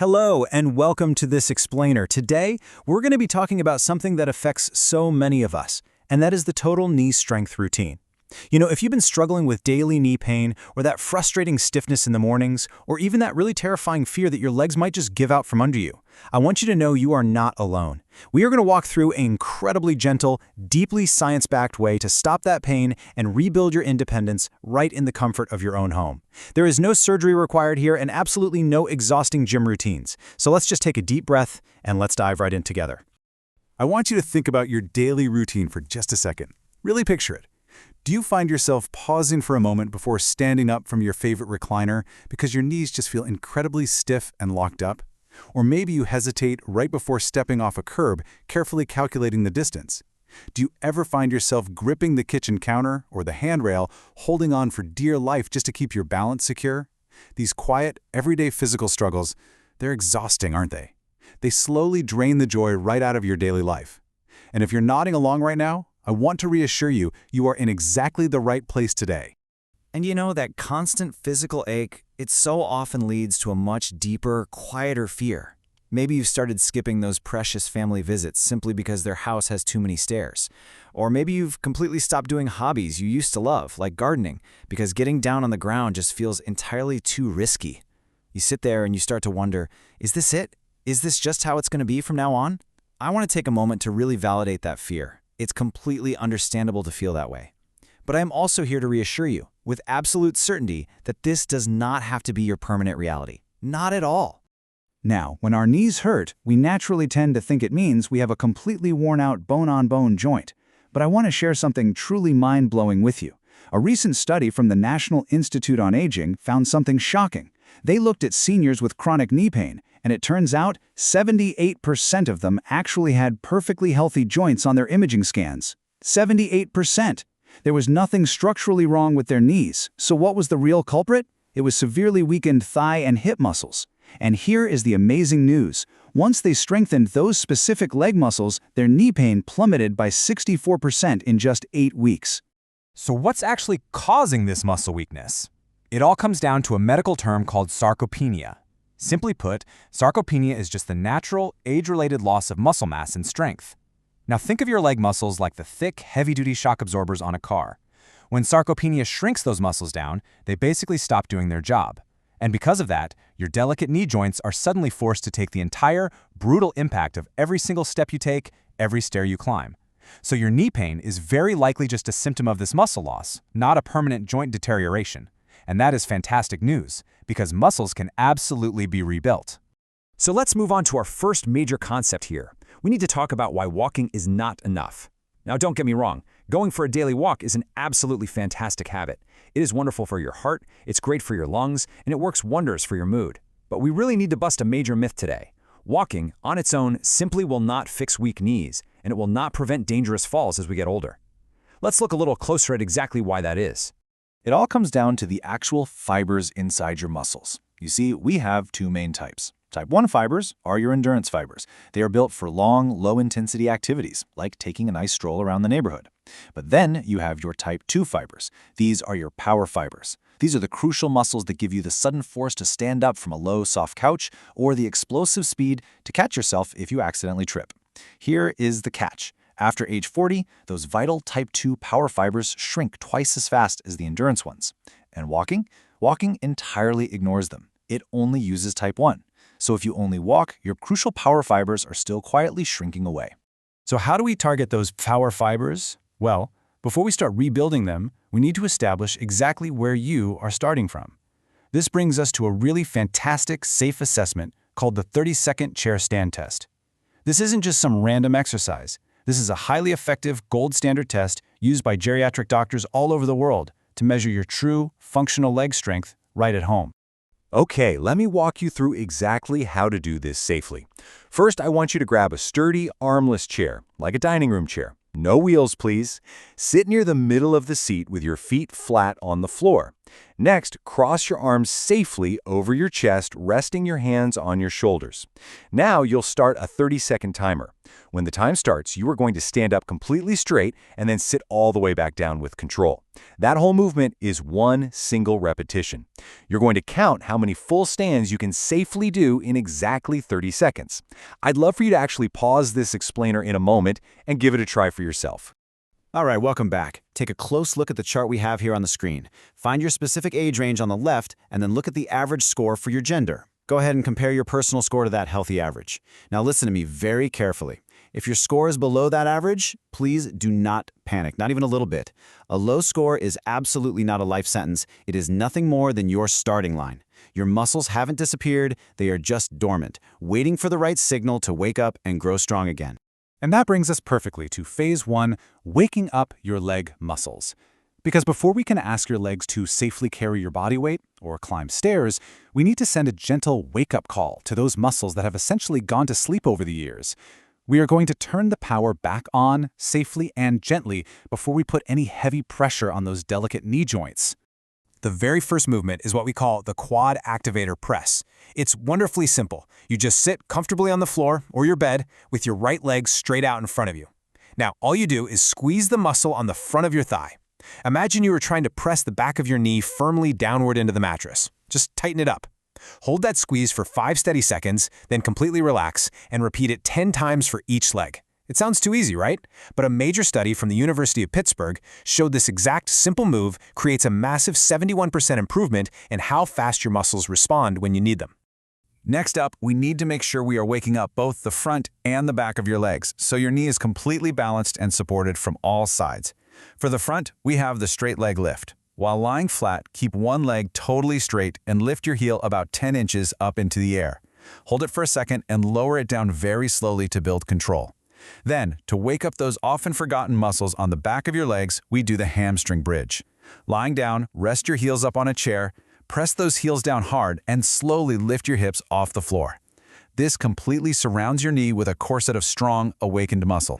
Hello and welcome to this explainer. Today, we're going to be talking about something that affects so many of us, and that is the total knee strength routine. If you've been struggling with daily knee pain, or that frustrating stiffness in the mornings, or even that really terrifying fear that your legs might just give out from under you, I want you to know you are not alone. We are going to walk through an incredibly gentle, deeply science-backed way to stop that pain and rebuild your independence right in the comfort of your own home. There is no surgery required here and absolutely no exhausting gym routines. So let's just take a deep breath and let's dive right in together. I want you to think about your daily routine for just a second. Really picture it. Do you find yourself pausing for a moment before standing up from your favorite recliner because your knees just feel incredibly stiff and locked up? Or maybe you hesitate right before stepping off a curb, carefully calculating the distance. Do you ever find yourself gripping the kitchen counter or the handrail, holding on for dear life just to keep your balance secure? These quiet, everyday physical struggles, they're exhausting, aren't they? They slowly drain the joy right out of your daily life. And if you're nodding along right now, I want to reassure you, you are in exactly the right place today. And that constant physical ache, it so often leads to a much deeper, quieter fear. Maybe you've started skipping those precious family visits simply because their house has too many stairs. Or maybe you've completely stopped doing hobbies you used to love, like gardening, because getting down on the ground just feels entirely too risky. You sit there and you start to wonder, is this it? Is this just how it's going to be from now on? I want to take a moment to really validate that fear. It's completely understandable to feel that way. But I am also here to reassure you, with absolute certainty, that this does not have to be your permanent reality. Not at all. Now, when our knees hurt, we naturally tend to think it means we have a completely worn-out bone-on-bone joint. But I want to share something truly mind-blowing with you. A recent study from the National Institute on Aging found something shocking. They looked at seniors with chronic knee pain, and it turns out 78% of them actually had perfectly healthy joints on their imaging scans. 78%! There was nothing structurally wrong with their knees. So what was the real culprit? It was severely weakened thigh and hip muscles. And here is the amazing news. Once they strengthened those specific leg muscles, their knee pain plummeted by 64% in just 8 weeks. So what's actually causing this muscle weakness? It all comes down to a medical term called sarcopenia. Simply put, sarcopenia is just the natural, age-related loss of muscle mass and strength. Now think of your leg muscles like the thick, heavy-duty shock absorbers on a car. When sarcopenia shrinks those muscles down, they basically stop doing their job. And because of that, your delicate knee joints are suddenly forced to take the entire, brutal impact of every single step you take, every stair you climb. So your knee pain is very likely just a symptom of this muscle loss, not a permanent joint deterioration. And that is fantastic news, because muscles can absolutely be rebuilt. So let's move on to our first major concept here. We need to talk about why walking is not enough. Now, don't get me wrong. Going for a daily walk is an absolutely fantastic habit. It is wonderful for your heart, it's great for your lungs, and it works wonders for your mood. But we really need to bust a major myth today. Walking, on its own, simply will not fix weak knees, and it will not prevent dangerous falls as we get older. Let's look a little closer at exactly why that is. It all comes down to the actual fibers inside your muscles. You see, we have two main types. Type 1 fibers are your endurance fibers. They are built for long, low-intensity activities, like taking a nice stroll around the neighborhood. But then you have your type 2 fibers. These are your power fibers. These are the crucial muscles that give you the sudden force to stand up from a low, soft couch or the explosive speed to catch yourself if you accidentally trip. Here is the catch. After age 40, those vital type 2 power fibers shrink twice as fast as the endurance ones. And walking entirely ignores them. It only uses type 1. So if you only walk, your crucial power fibers are still quietly shrinking away. So how do we target those power fibers? Well, before we start rebuilding them, we need to establish exactly where you are starting from. This brings us to a really fantastic, safe assessment called the 30-second chair stand test. This isn't just some random exercise. This is a highly effective gold standard test used by geriatric doctors all over the world to measure your true, functional leg strength right at home. Okay, let me walk you through exactly how to do this safely. First, I want you to grab a sturdy, armless chair, like a dining room chair. No wheels, please. Sit near the middle of the seat with your feet flat on the floor. Next, cross your arms safely over your chest, resting your hands on your shoulders. Now you'll start a 30-second timer. When the time starts, you are going to stand up completely straight and then sit all the way back down with control. That whole movement is one single repetition. You're going to count how many full stands you can safely do in exactly 30 seconds. I'd love for you to actually pause this explainer in a moment and give it a try for yourself. All right, welcome back. Take a close look at the chart we have here on the screen. Find your specific age range on the left, and then look at the average score for your gender. Go ahead and compare your personal score to that healthy average. Now listen to me very carefully. If your score is below that average, please do not panic, not even a little bit. A low score is absolutely not a life sentence. It is nothing more than your starting line. Your muscles haven't disappeared, they are just dormant, waiting for the right signal to wake up and grow strong again. And that brings us perfectly to phase 1, waking up your leg muscles. Because before we can ask your legs to safely carry your body weight or climb stairs, we need to send a gentle wake-up call to those muscles that have essentially gone to sleep over the years. We are going to turn the power back on safely and gently before we put any heavy pressure on those delicate knee joints. The very first movement is what we call the quad activator press. It's wonderfully simple. You just sit comfortably on the floor or your bed with your right leg straight out in front of you. Now, all you do is squeeze the muscle on the front of your thigh. Imagine you were trying to press the back of your knee firmly downward into the mattress. Just tighten it up. Hold that squeeze for 5 steady seconds, then completely relax and repeat it 10 times for each leg. It sounds too easy, right? But a major study from the University of Pittsburgh showed this exact simple move creates a massive 71% improvement in how fast your muscles respond when you need them. Next up, we need to make sure we are waking up both the front and the back of your legs, so your knee is completely balanced and supported from all sides. For the front, we have the straight leg lift. While lying flat, keep one leg totally straight and lift your heel about 10 inches up into the air. Hold it for a second and lower it down very slowly to build control. Then, to wake up those often forgotten muscles on the back of your legs, we do the hamstring bridge. Lying down, rest your heels up on a chair, press those heels down hard, and slowly lift your hips off the floor. This completely surrounds your knee with a corset of strong, awakened muscle.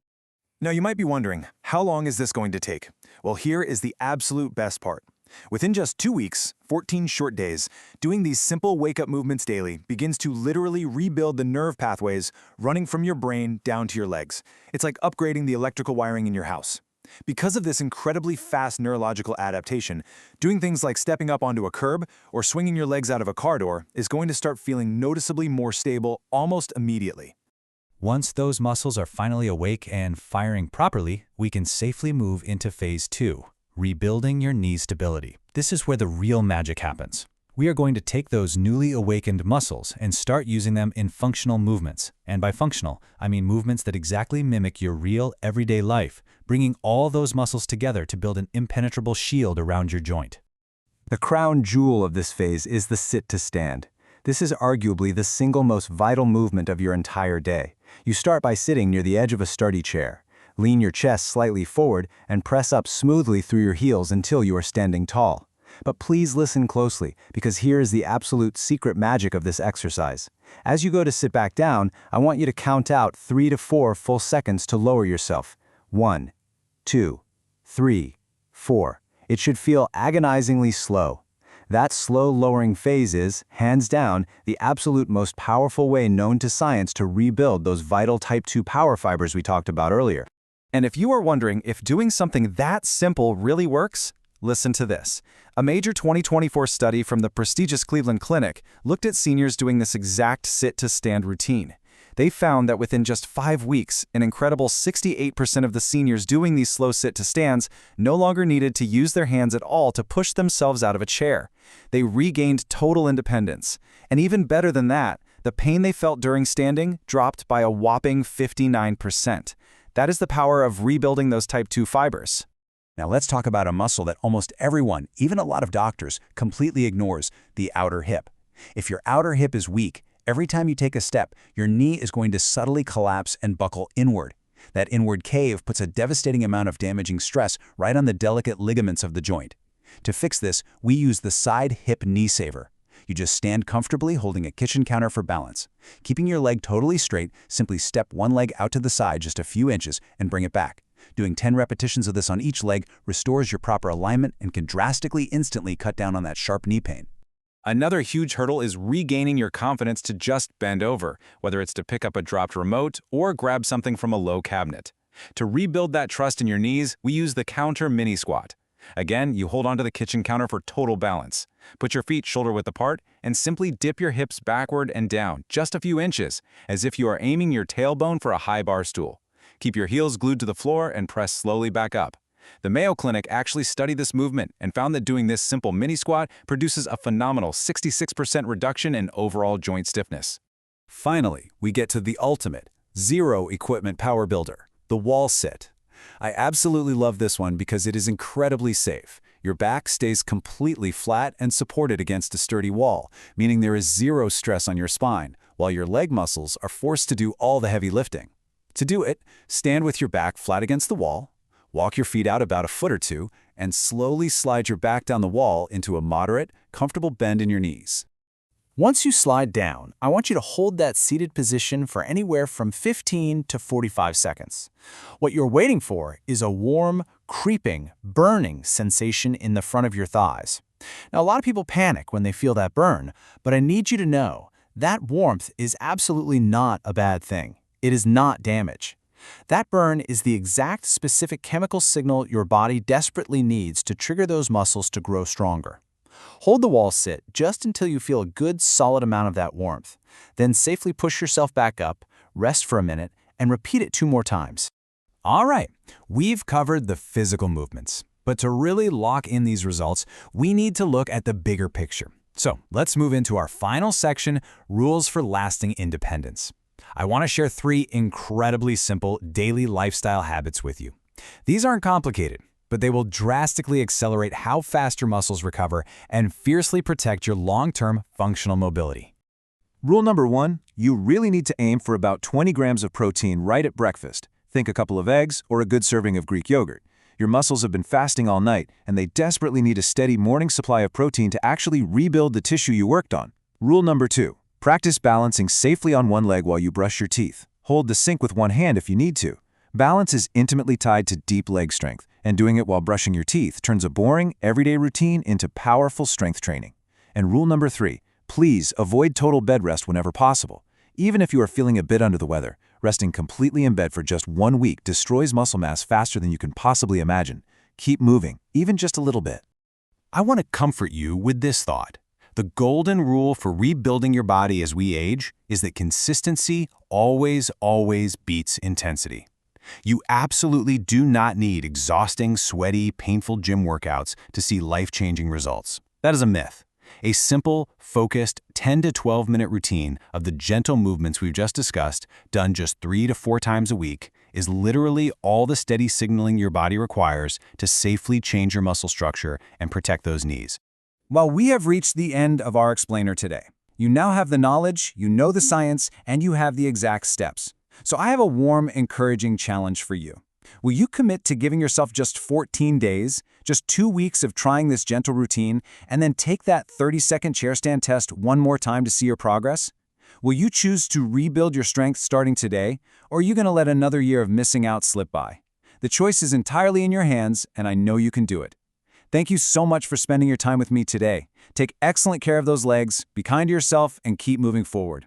Now you might be wondering, how long is this going to take? Well, here is the absolute best part. Within just 2 weeks, 14 short days, doing these simple wake-up movements daily begins to literally rebuild the nerve pathways running from your brain down to your legs. It's like upgrading the electrical wiring in your house. Because of this incredibly fast neurological adaptation, doing things like stepping up onto a curb or swinging your legs out of a car door is going to start feeling noticeably more stable almost immediately. Once those muscles are finally awake and firing properly, we can safely move into phase 2. Rebuilding your knee stability. This is where the real magic happens. We are going to take those newly awakened muscles and start using them in functional movements. And by functional, I mean movements that exactly mimic your real everyday life, bringing all those muscles together to build an impenetrable shield around your joint. The crown jewel of this phase is the sit to stand. This is arguably the single most vital movement of your entire day. You start by sitting near the edge of a sturdy chair. Lean your chest slightly forward and press up smoothly through your heels until you are standing tall. But please listen closely, because here is the absolute secret magic of this exercise. As you go to sit back down, I want you to count out 3 to 4 full seconds to lower yourself. 1, 2, 3, 4. It should feel agonizingly slow. That slow lowering phase is, hands down, the absolute most powerful way known to science to rebuild those vital type 2 power fibers we talked about earlier. And if you are wondering if doing something that simple really works, listen to this. A major 2024 study from the prestigious Cleveland Clinic looked at seniors doing this exact sit-to-stand routine. They found that within just 5 weeks, an incredible 68% of the seniors doing these slow sit-to-stands no longer needed to use their hands at all to push themselves out of a chair. They regained total independence. And even better than that, the pain they felt during standing dropped by a whopping 59%. That is the power of rebuilding those type 2 fibers. Now let's talk about a muscle that almost everyone, even a lot of doctors, completely ignores: the outer hip. If your outer hip is weak, every time you take a step, your knee is going to subtly collapse and buckle inward. That inward cave puts a devastating amount of damaging stress right on the delicate ligaments of the joint. To fix this, we use the side hip knee saver. You just stand comfortably holding a kitchen counter for balance. Keeping your leg totally straight, simply step one leg out to the side just a few inches and bring it back. Doing 10 repetitions of this on each leg restores your proper alignment and can drastically instantly cut down on that sharp knee pain. Another huge hurdle is regaining your confidence to just bend over, whether it's to pick up a dropped remote or grab something from a low cabinet. To rebuild that trust in your knees, we use the counter mini squat. Again, you hold onto the kitchen counter for total balance. Put your feet shoulder-width apart and simply dip your hips backward and down just a few inches, as if you are aiming your tailbone for a high bar stool. Keep your heels glued to the floor and press slowly back up. The Mayo Clinic actually studied this movement and found that doing this simple mini squat produces a phenomenal 66% reduction in overall joint stiffness. Finally, we get to the ultimate, zero equipment power builder, the wall sit. I absolutely love this one because it is incredibly safe. Your back stays completely flat and supported against a sturdy wall, meaning there is zero stress on your spine, while your leg muscles are forced to do all the heavy lifting. To do it, stand with your back flat against the wall, walk your feet out about a foot or two, and slowly slide your back down the wall into a moderate, comfortable bend in your knees. Once you slide down, I want you to hold that seated position for anywhere from 15 to 45 seconds. What you're waiting for is a warm, creeping, burning sensation in the front of your thighs. Now, a lot of people panic when they feel that burn, but I need you to know that warmth is absolutely not a bad thing. It is not damage. That burn is the exact specific chemical signal your body desperately needs to trigger those muscles to grow stronger. Hold the wall sit just until you feel a good solid amount of that warmth. Then safely push yourself back up, rest for a minute, and repeat it 2 more times. All right, we've covered the physical movements. But to really lock in these results, we need to look at the bigger picture. So let's move into our final section, rules for lasting independence. I want to share 3 incredibly simple daily lifestyle habits with you. These aren't complicated, but they will drastically accelerate how fast your muscles recover and fiercely protect your long-term functional mobility. Rule number 1, you really need to aim for about 20 grams of protein right at breakfast. Think a couple of eggs or a good serving of Greek yogurt. Your muscles have been fasting all night, and they desperately need a steady morning supply of protein to actually rebuild the tissue you worked on. Rule number 2, practice balancing safely on one leg while you brush your teeth. Hold the sink with one hand if you need to. Balance is intimately tied to deep leg strength, and doing it while brushing your teeth turns a boring, everyday routine into powerful strength training. And rule number 3, please avoid total bed rest whenever possible. Even if you are feeling a bit under the weather, resting completely in bed for just 1 week destroys muscle mass faster than you can possibly imagine. Keep moving, even just a little bit. I want to comfort you with this thought. The golden rule for rebuilding your body as we age is that consistency always beats intensity. You absolutely do not need exhausting, sweaty, painful gym workouts to see life-changing results. That is a myth. A simple, focused 10 to 12-minute routine of the gentle movements we've just discussed, done just 3 to 4 times a week, is literally all the steady signaling your body requires to safely change your muscle structure and protect those knees. While we have reached the end of our explainer today, you now have the knowledge, you know the science, and you have the exact steps. So I have a warm, encouraging challenge for you. Will you commit to giving yourself just 14 days, just 2 weeks of trying this gentle routine, and then take that 30-second chair stand test one more time to see your progress? Will you choose to rebuild your strength starting today, or are you going to let another year of missing out slip by? The choice is entirely in your hands, and I know you can do it. Thank you so much for spending your time with me today. Take excellent care of those legs, be kind to yourself, and keep moving forward.